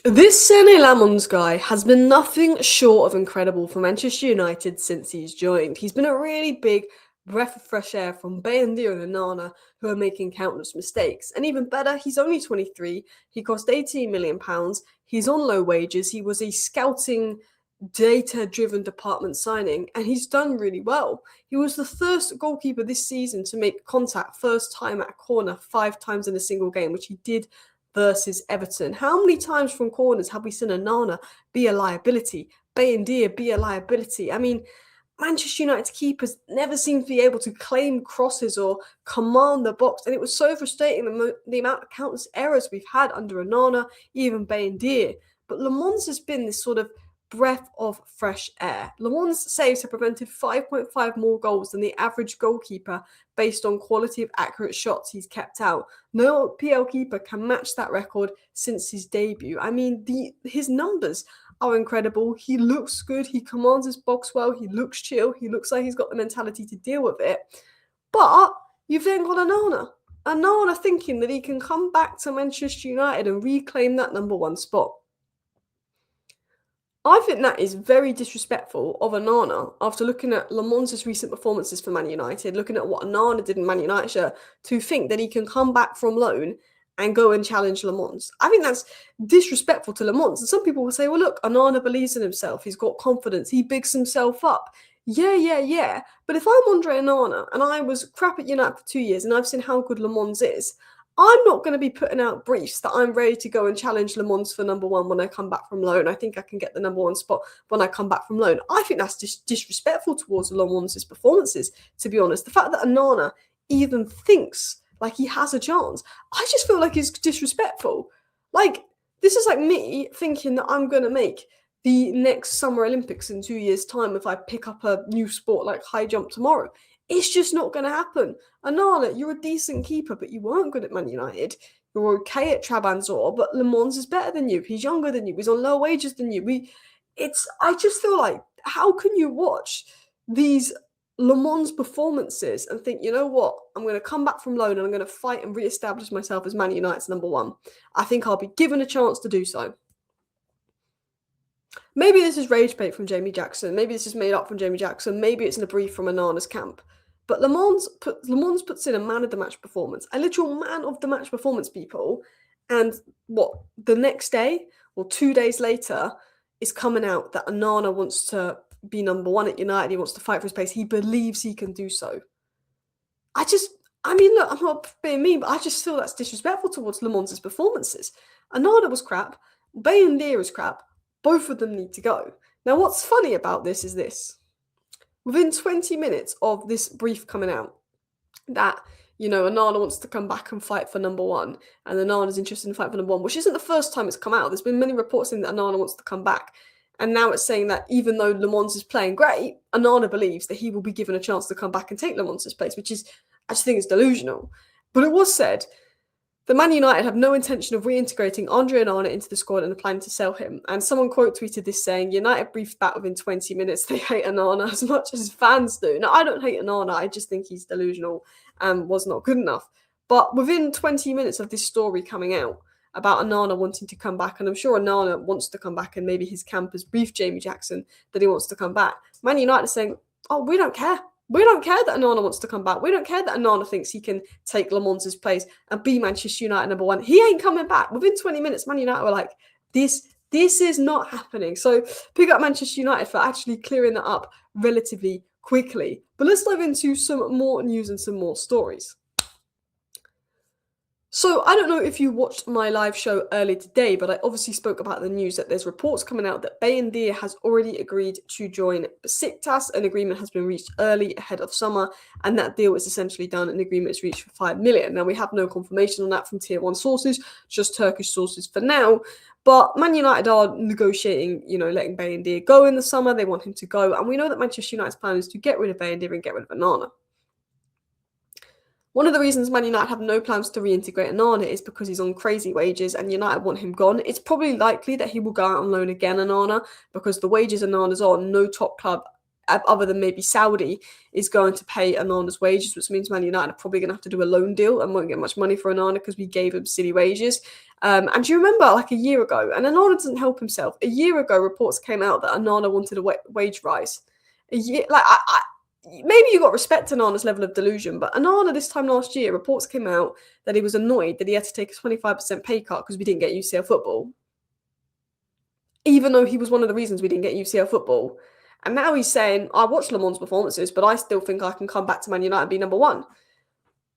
This Senne Lammens guy has been nothing short of incredible for Manchester United since he's joined. He's been a really big breath of fresh air from Bayendir and Onana, who are making countless mistakes. And even better, he's only 23. He cost £18 million. He's on low wages. He was a scouting, data-driven department signing, and he's done really well. He was the first goalkeeper this season to make contact first time at a corner 5 times in a single game, which he did versus Everton. How many times from corners have we seen Onana be a liability, Bayendir be a liability? I mean, Manchester United's keepers never seem to be able to claim crosses or command the box, and it was so frustrating the amount of countless errors we've had under Onana, even Bayendir. But Lammons has been this sort of breath of fresh air. Lammons' saves have prevented 5.5 more goals than the average goalkeeper based on quality of accurate shots he's kept out. No PL keeper can match that record since his debut. I mean, his numbers are incredible. He looks good. He commands his box well. He looks chill. He looks like he's got the mentality to deal with it. But you've then got Onana thinking that he can come back to Manchester United and reclaim that number one spot. I think that is very disrespectful of Onana after looking at Lammens' recent performances for Man United, looking at what Onana did in Man United shirt, to think that he can come back from loan and go and challenge Lammens. I think that's disrespectful to Lammens. And some people will say, well, look, Onana believes in himself. He's got confidence. He bigs himself up. Yeah. But if I'm Andre Onana and I was crap at United for 2 years and I've seen how good Lammens is, I'm not going to be putting out briefs that I'm ready to go and challenge Lammens for number one when I come back from loan. I think I can get the number one spot when I come back from loan. I think that's disrespectful towards Lammens' performances, to be honest. The fact that Onana even thinks like he has a chance, I just feel like it's disrespectful. Like, this is like me thinking that I'm going to make the next Summer Olympics in 2 years' time if I pick up a new sport like high jump tomorrow. It's just not going to happen. Onana, you're a decent keeper, but you weren't good at Man United. You're okay at Trabzonspor, but Lammens is better than you. He's younger than you. He's on lower wages than you. I just feel like, how can you watch these Lammens performances and think, you know what, I'm going to come back from loan and I'm going to fight and re-establish myself as Man United's number one. I think I'll be given a chance to do so. Maybe this is rage bait from Jamie Jackson. Maybe this is made up from Jamie Jackson. Maybe it's in a brief from Onana's camp. But Lammens puts in a man of the match performance, a literal man of the match performance, people. And the next day or 2 days later is coming out that Onana wants to be number one at United. He wants to fight for his place. He believes he can do so. Look, I'm not being mean, but I just feel that's disrespectful towards Lammens' performances. Onana was crap. Bayendir is crap. Both of them need to go. Now, what's funny about this is this. Within 20 minutes of this brief coming out, that, Onana wants to come back and fight for number one, and Onana's interested in fighting for number one, which isn't the first time it's come out. There's been many reports saying that Onana wants to come back, and now it's saying that even though Lammens is playing great, Onana believes that he will be given a chance to come back and take Lammens' place, which is, I just think it's delusional. But it was said that Man United have no intention of reintegrating Andre Onana into the squad and are planning to sell him. And someone quote tweeted this saying, United briefed back within 20 minutes. They hate Onana as much as fans do. Now, I don't hate Onana. I just think he's delusional and was not good enough. But within 20 minutes of this story coming out about Onana wanting to come back, and I'm sure Onana wants to come back, and maybe his camp has briefed Jamie Jackson that he wants to come back, Man United is saying, oh, we don't care. We don't care that Onana wants to come back. We don't care that Onana thinks he can take Lammens' place and be Manchester United number one. He ain't coming back. Within 20 minutes, Man United were like, this is not happening. So pick up Manchester United for actually clearing that up relatively quickly. But let's dive into some more news and some more stories. So I don't know if you watched my live show earlier today, but I obviously spoke about the news that there's reports coming out that Bayendir has already agreed to join Besiktas. An agreement has been reached early ahead of summer, and that deal is essentially done. An agreement is reached for 5 million. Now, we have no confirmation on that from tier 1 sources, just Turkish sources for now. But Man United are negotiating, letting Bayendir go in the summer. They want him to go. And we know that Manchester United's plan is to get rid of Bayendir and get rid of Onana. One of the reasons Man United have no plans to reintegrate Onana is because he's on crazy wages and United want him gone. It's probably likely that he will go out on loan again, Onana, because the wages Onana's on, no top club other than maybe Saudi, is going to pay Onana's wages, which means Man United are probably going to have to do a loan deal and won't get much money for Onana because we gave him silly wages. And do you remember, like a year ago, and Onana doesn't help himself, a year ago reports came out that Onana wanted a wage rise. A year, like, maybe you got respect to Onana's level of delusion, but Onana this time last year, reports came out that he was annoyed that he had to take a 25% pay cut because we didn't get UCL football. Even though he was one of the reasons we didn't get UCL football. And now he's saying, I watched Lammens' performances, but I still think I can come back to Man United and be number one.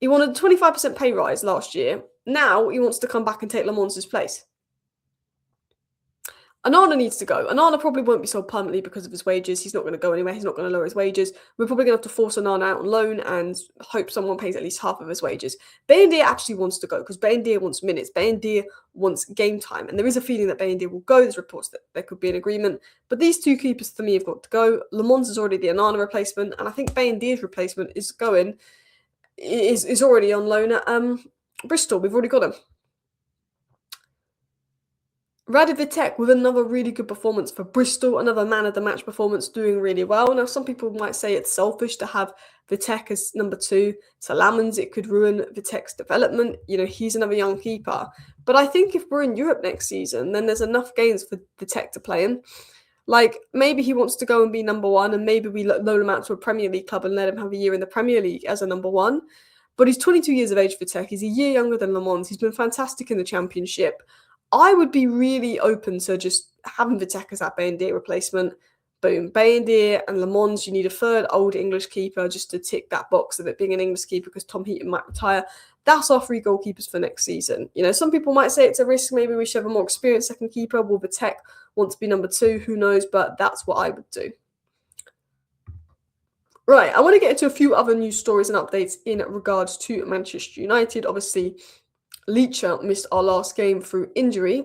He wanted a 25% pay rise last year. Now he wants to come back and take Lammens' place. Onana needs to go. Onana probably won't be sold permanently because of his wages. He's not going to go anywhere. He's not going to lower his wages. We're probably going to have to force Onana out on loan and hope someone pays at least half of his wages. Bayindir actually wants to go because Bayindir wants minutes. Bayindir wants game time. And there is a feeling that Bayindir will go. There's reports that there could be an agreement. But these two keepers, for me, have got to go. Lammens is already the Onana replacement. And I think Bayindir's replacement is already on loan at Bristol. We've already got him. Radek Vitek with another really good performance for Bristol, another man of the match performance, doing really well. Now, some people might say it's selfish to have Vitek as number 2 to Lammons. It could ruin Vitek's development. You know, he's another young keeper. But I think if we're in Europe next season, then there's enough games for Vitek to play in. Like, maybe he wants to go and be number 1, and maybe we loan him out to a Premier League club and let him have a year in the Premier League as a number 1. But he's 22 years of age, Vitek. He's a year younger than Lammons. He's been fantastic in the Championship. I would be really open to just having Vitek as that Bayindir replacement. Boom. Bayindir and Lammens, you need a third old English keeper just to tick that box of it being an English keeper because Tom Heaton might retire. That's our 3 goalkeepers for next season. You know, some people might say it's a risk. Maybe we should have a more experienced second keeper. Will Vitek want to be number 2? Who knows? But that's what I would do. Right, I want to get into a few other news stories and updates in regards to Manchester United. Obviously, Leacher missed our last game through injury.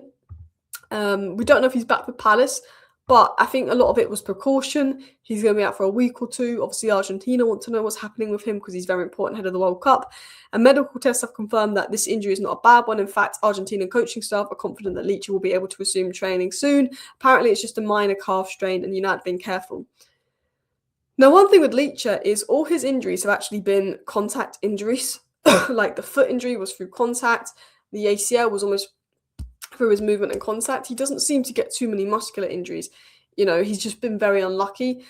We don't know if he's back for Palace, but I think a lot of it was precaution. He's going to be out for a week or 2. Obviously, Argentina want to know what's happening with him because he's very important ahead of the World Cup. And medical tests have confirmed that this injury is not a bad one. In fact, Argentinian coaching staff are confident that Leacher will be able to resume training soon. Apparently, it's just a minor calf strain and United being careful. Now, one thing with Leacher is all his injuries have actually been contact injuries. Like the foot injury was through contact. The ACL was almost through his movement and contact. He doesn't seem to get too many muscular injuries. You know, he's just been very unlucky.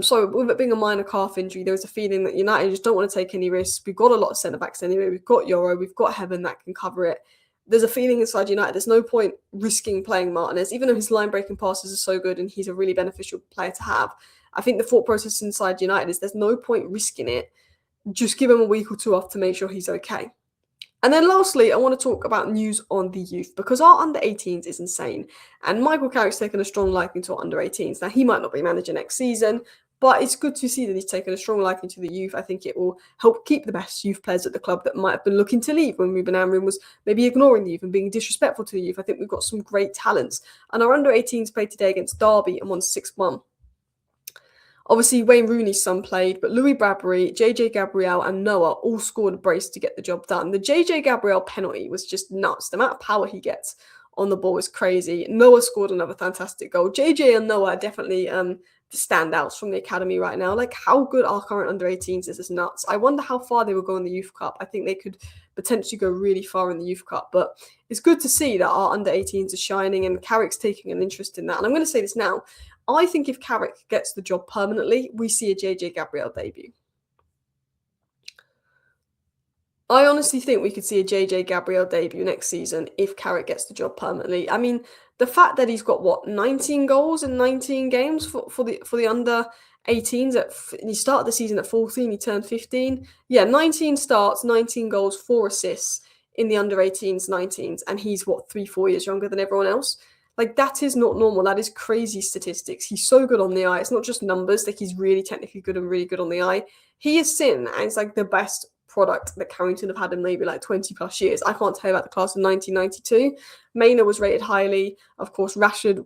So with it being a minor calf injury, there is a feeling that United just don't want to take any risks. We've got a lot of centre-backs anyway. We've got Euro. We've got Heaven that can cover it. There's a feeling inside United, there's no point risking playing Martinez, even though his line-breaking passes are so good and he's a really beneficial player to have. I think the thought process inside United is there's no point risking it. Just give him a week or 2 off to make sure he's okay. And then lastly, I want to talk about news on the youth because our under-18s is insane. And Michael Carrick's taken a strong liking to our under-18s. Now, he might not be manager next season, but it's good to see that he's taken a strong liking to the youth. I think it will help keep the best youth players at the club that might have been looking to leave when Ruben Amorim was maybe ignoring the youth and being disrespectful to the youth. I think we've got some great talents. And our under-18s played today against Derby and won 6-1. Obviously, Wayne Rooney's son played, but Louis Bradbury, JJ Gabriel and Noah all scored a brace to get the job done. The JJ Gabriel penalty was just nuts. The amount of power he gets on the ball is crazy. Noah scored another fantastic goal. JJ and Noah are definitely the standouts from the academy right now. Like, how good our current under-18s is nuts. I wonder how far they will go in the Youth Cup. I think they could potentially go really far in the Youth Cup, but it's good to see that our under-18s are shining and Carrick's taking an interest in that. And I'm going to say this now. I think if Carrick gets the job permanently, we see a JJ Gabriel debut. I honestly think we could see a JJ Gabriel debut next season if Carrick gets the job permanently. I mean, the fact that he's got, 19 goals in 19 games for the under-18s. He started the season at 14, he turned 15. Yeah, 19 starts, 19 goals, 4 assists in the under-18s, 19s, and he's, 3-4 years younger than everyone else. Like, that is not normal. That is crazy statistics. He's so good on the eye. It's not just numbers. Like, he's really technically good and really good on the eye. He is Sin, and it's like the best product that Carrington have had in maybe 20 plus years. I can't tell you about the class of 1992. Maynard was rated highly. Of course, Rashford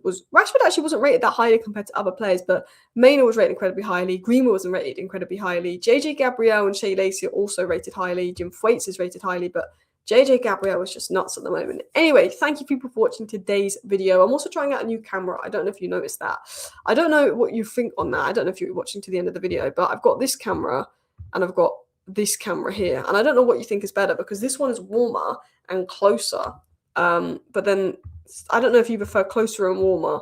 actually wasn't rated that highly compared to other players, but Maynard was rated incredibly highly. Greenwood wasn't rated incredibly highly. JJ Gabriel and Shea Lacey are also rated highly. Jim Thwaites is rated highly, but JJ Gabriel was just nuts at the moment. Anyway, thank you people for watching today's video. I'm also trying out a new camera. I don't know if you noticed that. I don't know what you think on that. I don't know if you're watching to the end of the video, but I've got this camera and I've got this camera here. And I don't know what you think is better because this one is warmer and closer. But then I don't know if you prefer closer and warmer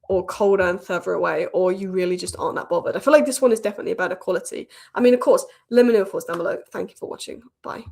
or colder and further away, or you really just aren't that bothered. I feel like this one is definitely a better quality. I mean, of course, let me know your thoughts down below. Thank you for watching. Bye.